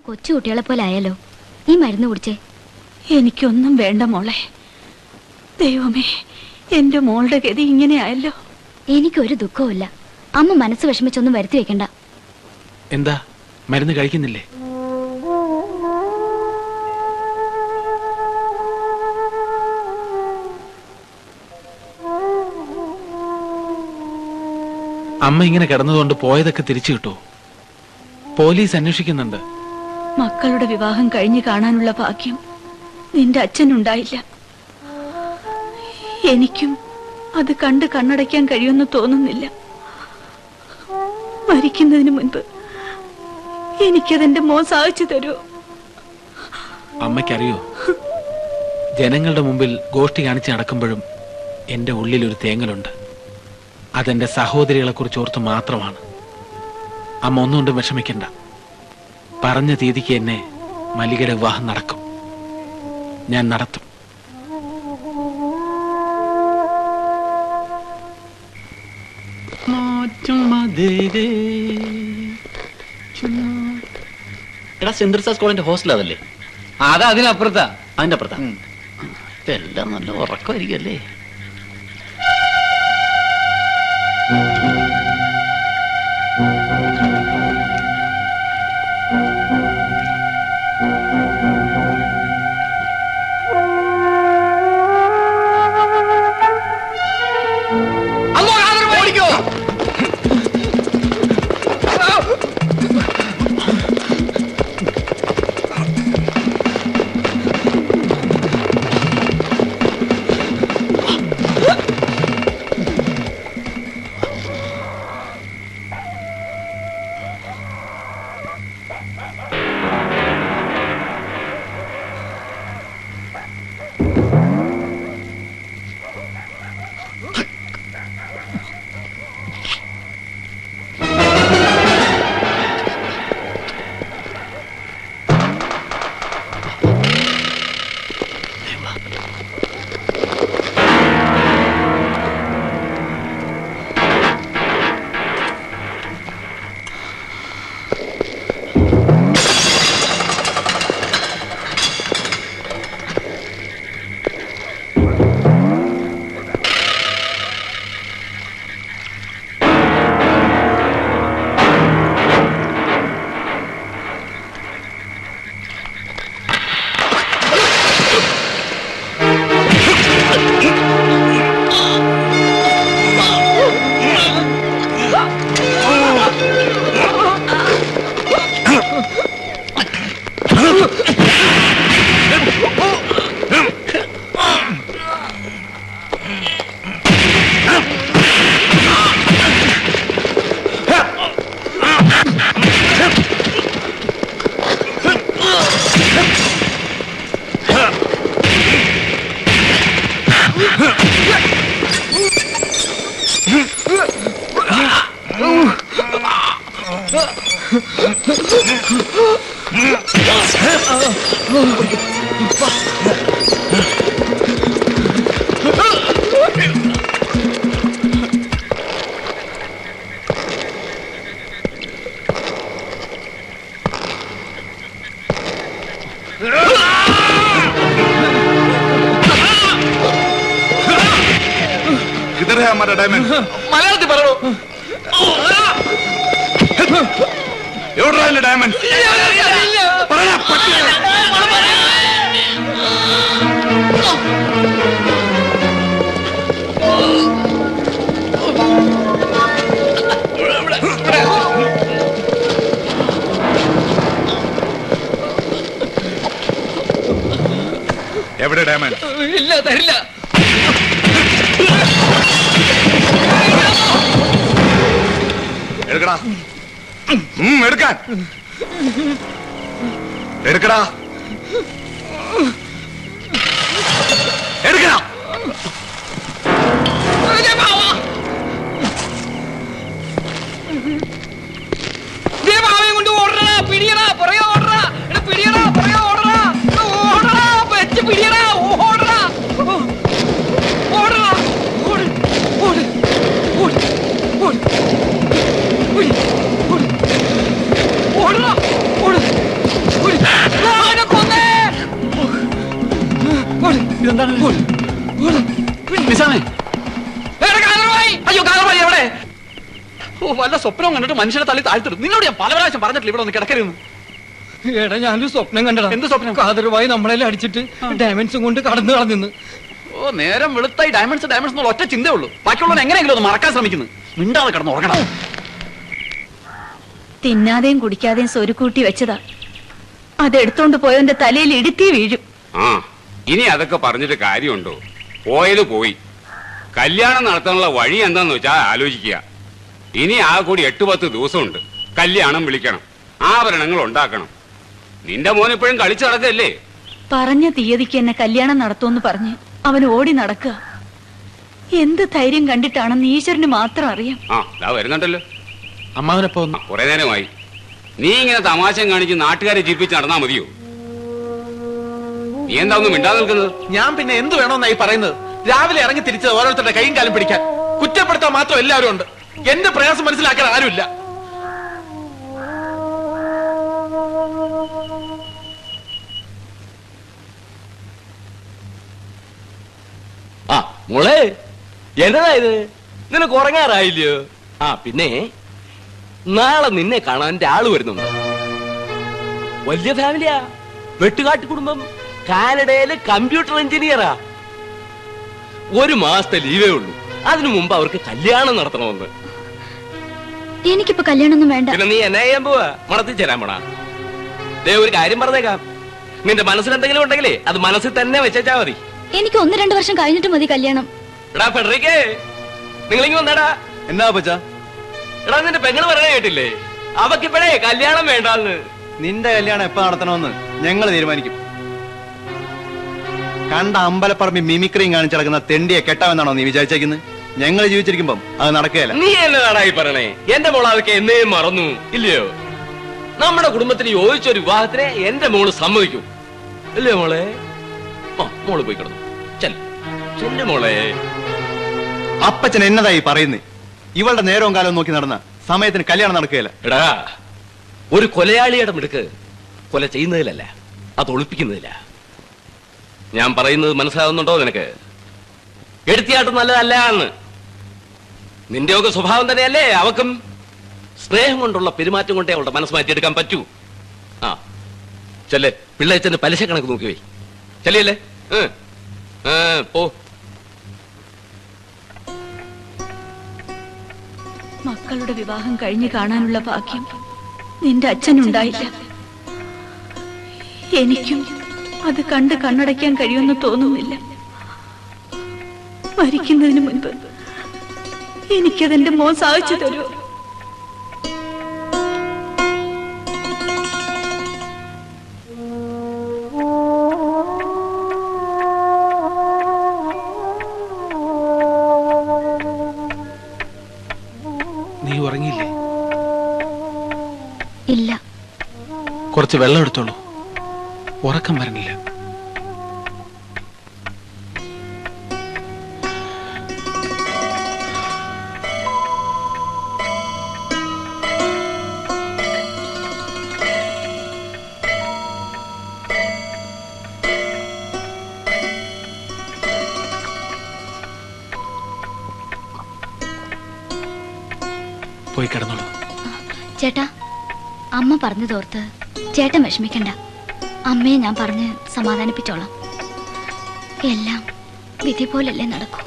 കൊച്ചുകുട്ടികളെ പോലെ ആയാലോ? ഈ മരുന്ന് കുടിച്ചേ. എനിക്കൊന്നും വേണ്ട മോളെ. ദൈവമേ, എന്റെ മോളുടെ ഗതി ഇങ്ങനെയായല്ലോ. എനിക്കൊരു ദുഃഖവുമില്ല. അമ്മ മനസ്സ് വിഷമിച്ചൊന്നും വരുത്തി വെക്കണ്ട. എന്താ മരുന്ന് കഴിക്കുന്നില്ലേ? അമ്മ ഇങ്ങനെ കിടന്നതുകൊണ്ട് പോയതൊക്കെ തിരിച്ചു കിട്ടുമോ? പോലീസ് അന്വേഷിക്കുന്നുണ്ട്. മക്കളുടെ വിവാഹം കഴിഞ്ഞു കാണാനുള്ള ഭാഗ്യം നിന്റെ അച്ഛനുണ്ടായില്ല. എനിക്കും അത് കണ്ട് കണ്ണടയ്ക്കാൻ കഴിയുമെന്ന് തോന്നുന്നില്ല. മരിക്കുന്നതിന് മുൻപ് എനിക്കതെന്റെ മോൻ സാധിച്ചു തരുമോ? അമ്മയ്ക്കറിയോ, ജനങ്ങളുടെ മുമ്പിൽ ഗോഷ്ടി കാണിച്ച് നടക്കുമ്പോഴും എൻ്റെ ഉള്ളിലൊരു തേങ്ങലുണ്ട്. അതെന്റെ സഹോദരികളെ കുറിച്ച് ഓർത്ത് മാത്രമാണ്. അമ്മ ഒന്നുകൊണ്ടും വിഷമിക്കണ്ട. പറഞ്ഞ തീയതിക്ക് എന്നെ മല്ലികയുടെ വിവാഹം നടക്കും. ഞാൻ നടത്തും. എടാ, സെന്റ് തെരേസാസ് കോളേജിന്റെ ഹോസ്റ്റൽ അതല്ലേ? അതാ അതിനപ്പുറത്താ. അതിന്റെ അപ്പുറത്താ. എല്ലാം നല്ല ഉറക്കമായിരിക്കും അല്ലേ? മലയാളത്തിൽ പറയണോ? എവിടെ ഡയമണ്ട്? എവിടെ ഡയമണ്ട്? ഇല്ല, തരില്ല. എടുക്കടാ, എടുക്കാൻ എടുക്കടാ, എടുക്കടാ. കൊണ്ട് ഓടറാ, പിടിയടാ, പറയാ ഓടറാ, പിടിയടാ, പറയാ ഓടറാ, ഓടറാ, വെച്ച് പിടിയടാ, ഓടറാ, ഓടറാ, ഓട്, ഓട്, ഓട്, ഓട്, ഓടറാ, ഓട്. ഇതെന്താണ് നിസാമേ? അയ്യോ കാലമായി എവിടെ? ഓ വല്ല സ്വപ്നം കണ്ടിട്ട് മനുഷ്യനെ തള്ളി താഴ്ത്തിടും. നിന്നോട് ഞാൻ പല പ്രാവശ്യം പറഞ്ഞിട്ടില്ല ഇവിടെ ഒന്ന് കിടക്കരുതെന്ന്. എടാ ഞാനൊരു സ്വപ്നം കണ്ടടാ. എന്ത് സ്വപ്നം? കാതറുമായി നമ്മളെല്ലാം അടിച്ചിട്ട് ഡയമണ്ട്സും കൊണ്ട് കടന്നു കളഞ്ഞു. ഓ നേരം വെളുത്തായി ഡയമണ്ട്സ് എന്നുള്ള ഒറ്റ ചിന്തേ ഉള്ളൂ. ബാക്കിയുള്ളവർ എങ്ങനെയെങ്കിലും ഒന്ന് മറക്കാൻ ശ്രമിക്കുന്നു. മിണ്ടാതെ കിടന്ന് ഉറങ്ങണം. തിന്നാതെയും കുടിക്കാതെയും സ്വരുക്കൂട്ടി വെച്ചതാ. അതെടുത്തോണ്ട് പോയവന്റെ തലയിൽ ഇടുത്തി വീഴും. ആ ഇനി അതൊക്കെ പറഞ്ഞിട്ട് കാര്യമുണ്ടോ? പോയത് പോയി. കല്യാണം നടത്താനുള്ള വഴി എന്താന്ന് വെച്ചാൽ ആലോചിക്കുക. ഇനി ആ കൂടി 8-10 ദിവസമുണ്ട്. കല്യാണം വിളിക്കണം, ആഭരണങ്ങൾ ഉണ്ടാക്കണം. നിന്റെ മോൻ ഇപ്പോഴും കളിച്ചു നടക്കല്ലേ? പറഞ്ഞ തീയതിക്ക് എന്നെ കല്യാണം നടത്തുമെന്ന് പറഞ്ഞ് അവൻ ഓടി നടക്കുക. എന്ത് ധൈര്യം കണ്ടിട്ടാണെന്ന് ഈശ്വരന് മാത്രം അറിയാം. ആ ദാ വരുന്നുണ്ടല്ലോ അമ്മാവനെപ്പോ കുറെ നേരമായി. നീ ഇങ്ങനെ തമാശം കാണിച്ച് നാട്ടുകാരെ ജീവിപ്പിച്ച് നടന്നാ മതിയോ? നീ എന്താ ഒന്നും മിണ്ടാതെ നിൽക്കുന്നത്? ഞാൻ പിന്നെ എന്ത് വേണമെന്നായി പറയുന്നത്? രാവിലെ ഇറങ്ങി തിരിച്ചത് ഓരോരുത്തരുടെ കൈയും കാലും പിടിക്കാൻ. കുറ്റപ്പെടുത്താൻ മാത്രം എല്ലാവരും ഉണ്ട്. എന്റെ പ്രയാസം മനസ്സിലാക്കാൻ ആരുമില്ല. ആ മോളെ എന്നതാ ഇത്? നിനക്ക് ഉറങ്ങാറായില്ലയോ? ആ പിന്നെ നാളെ നിന്നെ കാണാൻ എന്റെ ആള് വരുന്നുണ്ട്. വലിയ ഫാമിലിയാ. വെട്ടുകാട്ട് കുടുംബം. കാനഡയിലെ കമ്പ്യൂട്ടർ എഞ്ചിനീയറാ. 1 മാസത്തെ ലീവേ ഉള്ളൂ. അതിനു മുമ്പ് അവർക്ക് കല്യാണം നടത്തണമെന്ന്. എനിക്കിപ്പോ കല്യാണമൊന്നും വേണ്ട. പിന്നെ നീ എന്നാ ചെയ്യാൻ പോവാ? മണത്തിൽ ചേരാൻ പോണാ? ദേ ഒരു കാര്യം പറഞ്ഞേക്കാം. നിന്റെ മനസ്സിലെന്തെങ്കിലും ഉണ്ടെങ്കിലേ അത് മനസ്സിൽ തന്നെ വെച്ചാ മതി. എനിക്ക് 1-2 വർഷം കഴിഞ്ഞിട്ട് മതി കല്യാണം. എടാ ഫെഡറിക്കേ, നിങ്ങളിങ്ങി വന്നാടാ. എന്നാ പച്ചാ? എടാ നിന്റെ പെങ്ങള് പറയാൻ കേട്ടില്ലേ? അവക്കിപ്പോഴേ കല്യാണം വേണ്ടാന്ന്. നിന്റെ കല്യാണം എപ്പോ നടത്തണമെന്ന് ഞങ്ങൾ തീരുമാനിക്കും. കണ്ട അമ്പലപ്പറമ്പി മിമിക്രിയും കാണിച്ചിടക്കുന്ന തെണ്ടിയെ കെട്ടാമെന്നാണോ നീ വിചാരിച്ചേക്കുന്നത്? ഞങ്ങൾ ജീവിച്ചിരിക്കുമ്പം അത് നടക്കുകയല്ല. നീ എന്നതാണായി പറയണേ? എന്റെ മോൾ അതൊക്കെ എന്നേ മറന്നു ഇല്ലയോ? നമ്മുടെ കുടുംബത്തിന് യോജിച്ചൊരു വിവാഹത്തിനെ എന്റെ മോള് സമ്മതിക്കും ഇല്ലയോ മോളെ? മോള് പോയി കിടന്നു. ചെല്ലു മോളെ. അപ്പച്ചൻ എന്നതായി പറയുന്നേ? ഇവളുടെ നേരവും കാലവും നോക്കി നടന്ന സമയത്തിന് കല്യാണം നടക്കുകയല്ല. എടാ ഒരു കൊലയാളിയുടെ മിടുക്ക് കൊല ചെയ്യുന്നതിലല്ല, അത് ഒളിപ്പിക്കുന്നതില്ല. ഞാൻ പറയുന്നത് മനസ്സിലാവുന്നുണ്ടോ നിനക്ക്? എടുത്തിയാട്ടം നല്ലതല്ല എന്ന്. നിന്റെയൊക്കെ സ്വഭാവം തന്നെയല്ലേ അവക്കും. സ്നേഹം കൊണ്ടുള്ള പെരുമാറ്റം കൊണ്ടേ അവളുടെ മനസ്സ് മാറ്റിയെടുക്കാൻ പറ്റൂ. ആ ചെല്ലേ, പിള്ളേച്ചന്റെ പലിശ കണക്ക് നോക്കി പോയി. ചെല്ലിയല്ലേ? പോ. മക്കളുടെ വിവാഹം കഴിഞ്ഞു കാണാനുള്ള ഭാഗ്യം നിന്റെ അച്ഛനുണ്ടായില്ല. എനിക്കും അത് കണ്ട് കണ്ണടയ്ക്കാൻ കഴിയുമെന്ന് തോന്നുന്നില്ല. മരിക്കുന്നതിന് മുൻപ് എനിക്കതെന്റെ മോൻ സാധിച്ചു തരുമോ? നീ ഉറങ്ങിയില്ലേ? ഇല്ല. കുറച്ച് വെള്ളം എടുത്തോളൂ. ഉറക്കം വരണില്ല. പോയി കിടന്നോളൂ. ചേട്ടാ, അമ്മ പറഞ്ഞതോർത്ത് ചേട്ടൻ വിഷമിക്കണ്ട. അമ്മയെ ഞാൻ പറഞ്ഞ് സമാധാനിപ്പിച്ചോളാം. എല്ലാം വിധി പോലല്ലേ നടക്കൂ.